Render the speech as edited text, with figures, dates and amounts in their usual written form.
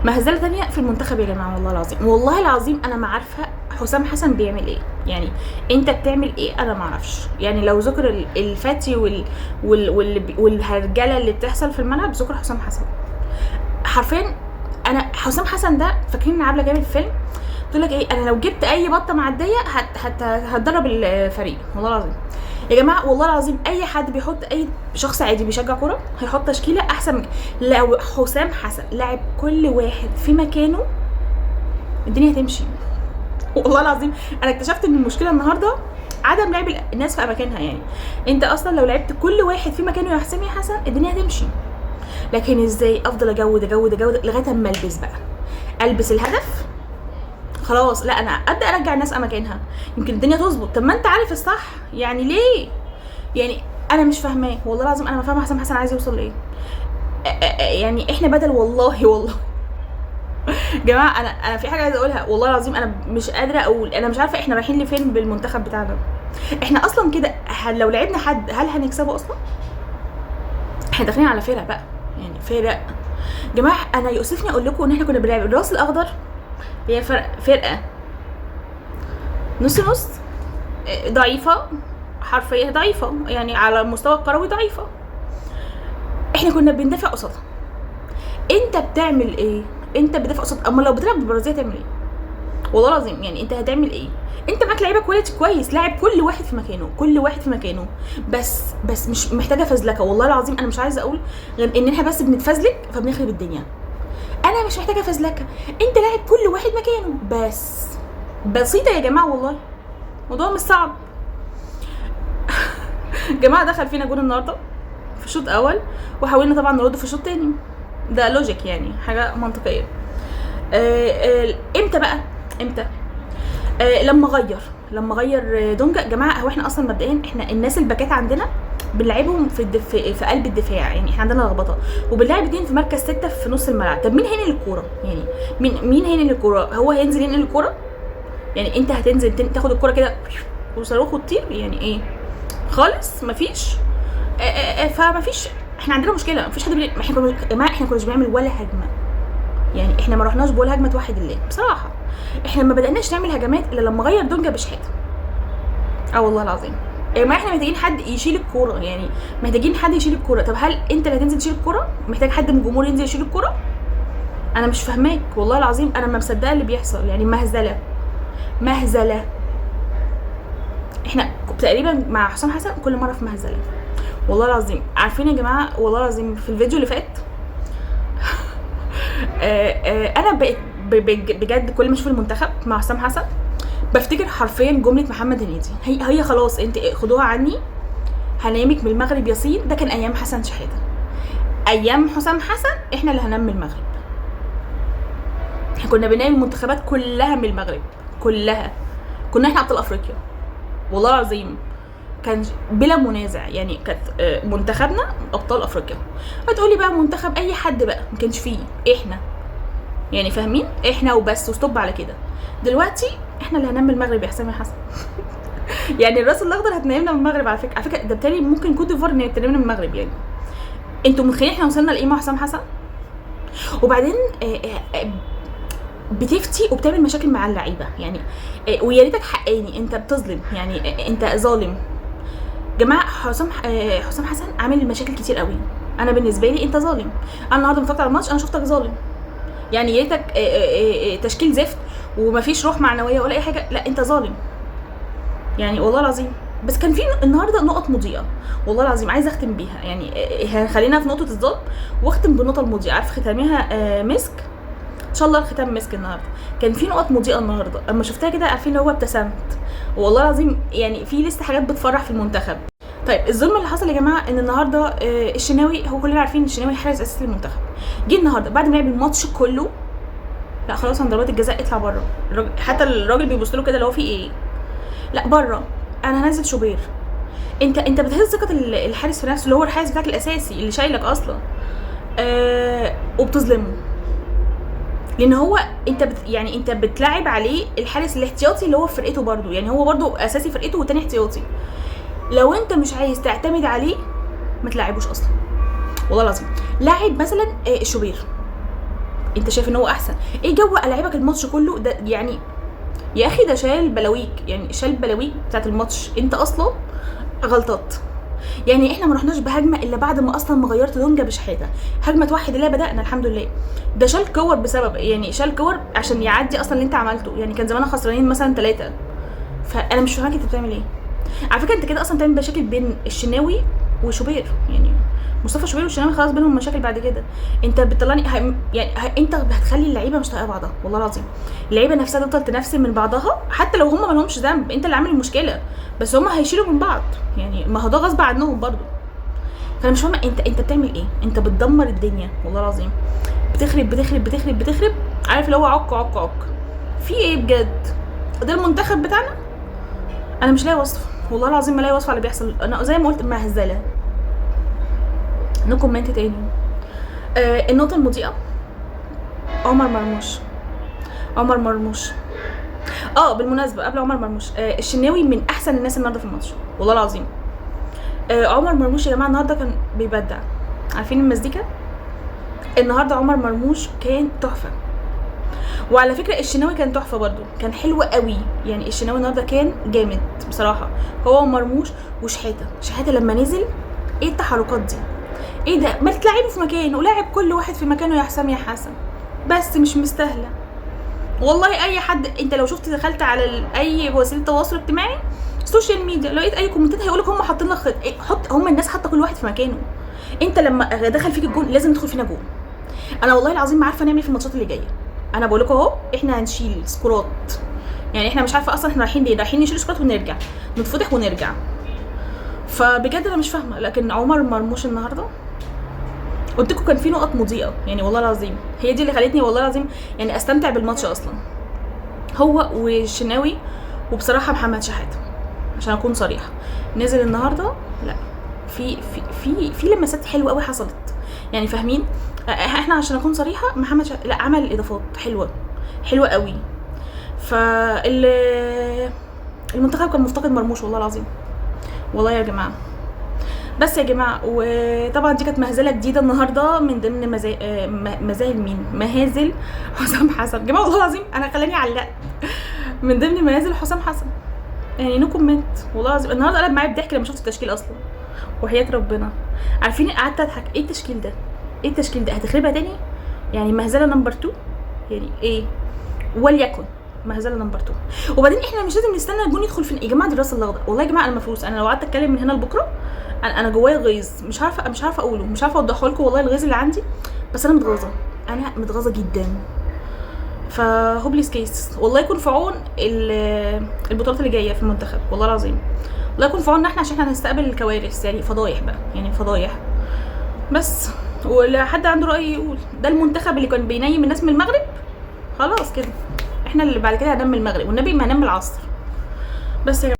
مهزله تانية في المنتخب يا جماعه، والله العظيم والله العظيم انا ما عارفه حسام حسن بيعمل ايه. يعني انت بتعمل ايه؟ انا ما اعرفش. يعني لو ذكر الفتي والهرجله اللي بتحصل في الملعب ذكر حسام حسن حرفيا. انا حسام حسن ده، فاكرين ان عبله جابت فيلم تقول لك ايه، انا لو جبت اي بطه معديه هتدرب الفريق. والله العظيم يا جماعه، والله العظيم اي حد بيحط، اي شخص عادي بيشجع كوره هيحط تشكيله احسن من لو حسام حسن لعب كل واحد في مكانه الدنيا هتمشي. والله العظيم انا اكتشفت ان المشكله النهارده عدم لعب الناس في اماكنها. يعني انت اصلا لو لعبت كل واحد في مكانه يا حسام يا حسن الدنيا هتمشي. لكن ازاي افضل اجود لغايه اما البس بقى، البس الهدف خلاص، لا انا ابدا ارجع الناس اماكنها يمكن الدنيا تظبط. طب ما انت عارف الصح، يعني ليه؟ يعني انا مش فاهماه والله العظيم، انا ما فاهمه حسام حسن عايز يوصل لايه. يعني احنا بدل والله جماعه، انا في حاجه عايزه اقولها والله العظيم، انا مش قادره اقول، انا مش عارفه احنا رايحين لفين بالمنتخب بتاعنا. احنا اصلا كده لو لعبنا حد هل هنكسبه اصلا؟ احنا داخلين على فرق بقى، يعني فرق. جماعه انا يؤسفني اقول لكم ان احنا كنا بنلعب الراس الاخضر، هي فرقه نص نص، ضعيفه حرفيا، ضعيفه يعني على المستوى الكروي ضعيفه. احنا كنا بندافع قصادها. انت بتعمل ايه؟ انت بتدافع قصاد، اما لو بتلعب بالبرازيل هتعمل ايه؟ والله العظيم يعني انت هتعمل ايه؟ انت معاك لعيبه كواليتي كويس، لاعب كل واحد في مكانه، كل واحد في مكانه، بس مش محتاجه فزلكه. والله العظيم انا مش عايزه اقول غير ان احنا بس بنتفزلك فبنخرب الدنيا. انا مش محتاجه فزلكه، انت لاعب كل واحد مكانه بس. بسيطه يا جماعه والله، الموضوع مش صعب. جماعه دخل فينا جول النهارده في الشوط اول، وحاولنا طبعا نرد في الشوط تاني، ده لوجيك يعني حاجه منطقيه. امتى بقى؟ امتى؟ لما غير دونجا. جماعه هو احنا اصلا مبدئيا احنا الناس الباكات عندنا بنلعبهم في قلب الدفاع، يعني احنا عندنا لخبطه، وبنلعب اتنين في مركز 6 في نص الملعب. طب مين هينقل الكوره؟ يعني مين هينقل الكوره؟ هو هينزل ينقل الكوره؟ يعني انت هتنزل تاخد الكوره كده وصاروخ وتطير؟ يعني ايه خالص؟ مفيش. فمفيش. احنا عندنا مشكله، مفيش حد احنا كناش بنعمل ولا هجمه. يعني احنا ما رحناش بولا هجمه واحد الله بصراحه. احنا ما بدأناش نعمل هجمات الا لما غير دونجا بشحاته. والله العظيم ما احنا محتاجين حد يشيل الكوره، يعني محتاجين حد يشيل الكوره. طب هل انت اللي هتنزل تشيل الكوره؟ محتاج حد من الجمهور ينزل يشيل الكوره؟ انا مش فاهماك والله العظيم، انا ما مصدقه اللي بيحصل. يعني مهزله. احنا تقريبا مع حسام حسن كل مره في مهزله والله العظيم. عارفين يا جماعه والله العظيم في الفيديو اللي فات انا بقيت بجد كل ما اشوف المنتخب مع حسام حسن بفتكر حرفيا جمله محمد هنيدي، هي خلاص انت خدوها عني، هنامك من المغرب ياسين. ده كان ايام حسن شحاته. ايام حسام حسن احنا اللي هننام من المغرب. احنا كنا بننام المنتخبات كلها من المغرب، كلها كنا احنا ابطال افريقيا والله العظيم، كان بلا منازع. يعني كانت منتخبنا ابطال افريقيا. هتقولي بقى منتخب اي حد بقى، ما كانش فيه احنا، يعني فاهمين؟ احنا وبس وستوب على كده. دلوقتي احنا اللي هننام المغرب يا حسام يا حسن. يعني الراس الاخضر هتنامنا من المغرب على فكره. ده بالتالي ممكن كوت ديفوار ان تنامنا من المغرب. يعني انتوا متخيلين احنا وصلنا لايه مع حسام حسن؟ وبعدين بتفتي وبتعمل مشاكل مع اللعيبه. يعني ويا ريتك حقاني، انت بتظلم، يعني انت ظالم. جماعه حسام حسن عامل مشاكل كتير قوي. انا بالنسبه لي انت ظالم. انا النهارده اتفرجت على الماتش، انا شفتك ظالم. يعني يا ريتك تشكيل زفت ومفيش روح معنويه ولا اي حاجه، لا انت ظالم يعني والله العظيم. بس كان في النهارده نقط مضيئه والله العظيم عايزه اختم بيها. يعني خلينا في نقطه الظلم واختم بالنقطه المضيئه. عارف ختامها مسك ان شاء الله، الختام مسك. النهارده كان في نقط مضيئه النهارده، اما شفتها كده عارفين اللي هو ابتسمت والله العظيم. يعني في لسه حاجات بتفرح في المنتخب. طيب الظلم اللي حصل يا جماعه ان النهارده الشناوي، هو كلنا عارفين الشناوي حارس اساسي للمنتخب، جه النهارده بعد ما لعب الماتش كله، لا خلاص عند ضربات الجزاء اطلع بره. حتى الراجل بيبص له كده اللي هو في ايه، لا بره، انا هنزل شوبير. انت بتهز ثقه الحارس في نفسه، اللي هو الحارس بتاعك الاساسي اللي شايلك اصلا، وبتظلمه. لان هو يعني انت بتلعب عليه الحارس الاحتياطي اللي هو في فرقته برده، يعني هو برده اساسي فرقته وتاني احتياطي. لو انت مش عايز تعتمد عليه ما تلعبوش اصلا والله العظيم. لاعب مثلا الشوبير، انت شايف ان هو احسن، ايه جو لعيبك الماتش كله ده يعني؟ يا اخي ده شال بلاويك، يعني شال بلاويك بتاعت الماتش، انت اصلا غلطات. يعني احنا ما رحناش بهجمه الا بعد ما اصلا ما غيرت دونجا بشحاته، هجمه توحد الله بدانا الحمد لله. ده شال كور بسبب، يعني شال كور عشان يعدي اصلا اللي انت عملته، يعني كان زماننا خسرانين مثلا 3. فانا مش فاهمه انت بتعمل ايه. على فكره انت كده اصلا بتعمل مشاكل بين الشناوي وشوبير، يعني مصطفى شوبير والشناوي خلاص بينهم مشاكل بعد كده. انت بتطلعني انت هتخلي اللعيبه مش طايقه بعضها، والله العظيم اللعيبه نفسها تفضل تنفسن من بعضها، حتى لو هم ما لهمش ذنب، انت اللي عامل المشكله، بس هم هيشيلوا من بعض، يعني ما هو ده غصب عنهم برضو. فانا مش فاهمه انت بتعمل ايه، انت بتدمر الدنيا والله العظيم، بتخرب بتخرب بتخرب بتخرب. عارف اللي هو عك عك عك في ايه بجد؟ ده المنتخب بتاعنا. انا مش لاقي وصف، والله العظيم ما لاقي وصف على اللي بيحصل. انا زي ما قلت مهزله. نو كومنت تاني. النقطه المضيئه عمر مرموش. عمر مرموش بالمناسبه قبل عمر مرموش، الشناوي من احسن الناس النهارده في الماتش والله العظيم. عمر مرموش يا جماعه النهارده كان بيبدع. عارفين المزيكا النهارده عمر مرموش كان تحفه. وعلى فكره الشناوي كان تحفه برده، كان حلو قوي، يعني الشناوي النهارده كان جامد بصراحه. هو مرموش شحاته لما نزل، ايه التحركات دي؟ ايه ده؟ ما تلعبه في مكانه ولاعب كل واحد في مكانه يا حسام يا حسن، بس مش مستاهله والله. اي حد انت لو شفت دخلت على اي وسيله تواصل اجتماعي السوشيال ميديا لقيت اي كومنتات هيقولك هم حاطين لك خط، حط هم الناس حاطه كل واحد في مكانه. انت لما دخل فيك الجون لازم تدخل فينا جون. انا والله العظيم ما عارفه نعمل ايه في الماتشات اللي جايه. انا بقول لكم اهو احنا هنشيل سكورات، يعني احنا مش عارفه اصلا احنا رايحين ليه، رايحين نشيل سكورات ونرجع نتفضح ونرجع. فبجد انا مش فاهمه. لكن عمر مرموش النهارده قلت لكم كان في نقط مضيئه، يعني والله العظيم هي دي اللي خلتني والله العظيم يعني استمتع بالماتش اصلا. هو والشناوي وبصراحه محمد شحاته عشان اكون صريحه نزل النهارده، لا في لمسات حلوه قوي حصلت، يعني فاهمين. احنا عشان اكون صريحه محمد لا عمل اضافات حلوه قوي. المنتخب كان مفتقد مرموش والله العظيم، والله يا جماعه. بس يا جماعه، وطبعا دي كانت مهزله جديده النهارده من ضمن مهازل حسام حسن. يا جماعه والله العظيم انا خلاني علقت من ضمن مهازل حسام حسن، يعني نو كومنت والله العظيم. النهارده قلب معايا بضحك لما شفت التشكيل اصلا، وحياه ربنا. عارفين قعدت اضحك، ايه التشكيل ده؟ ايه التشكيل ده؟ هتخربها تاني؟ يعني مهزله نمبر 2، يعني ايه؟ وليكن مهزله نمبر 2. وبعدين احنا مش لازم نستنى الجون يدخل في يا جماعه دي الراس الاخضر. والله يا جماعه انا مفروس، انا لو قعدت اتكلم من هنا لبكره انا جوايا غيظ، مش عارفه اقوله، مش عارفه اوضحه لكم والله الغيظ اللي عندي، بس انا متغاظه جدا. فهوبليس كيس، والله يكون في عون البطولات اللي جايه في المنتخب والله العظيم، الله يكون في عوننا احنا عشان احنا هنستقبل الكوارث، يعني فضايح بقى، يعني فضايح. بس ولا حد عنده راي يقول. ده المنتخب اللي كان بينيم الناس من المغرب، خلاص كده احنا اللي بعد كده هننام من المغرب، والنبي ما هننام من العصر. بس يا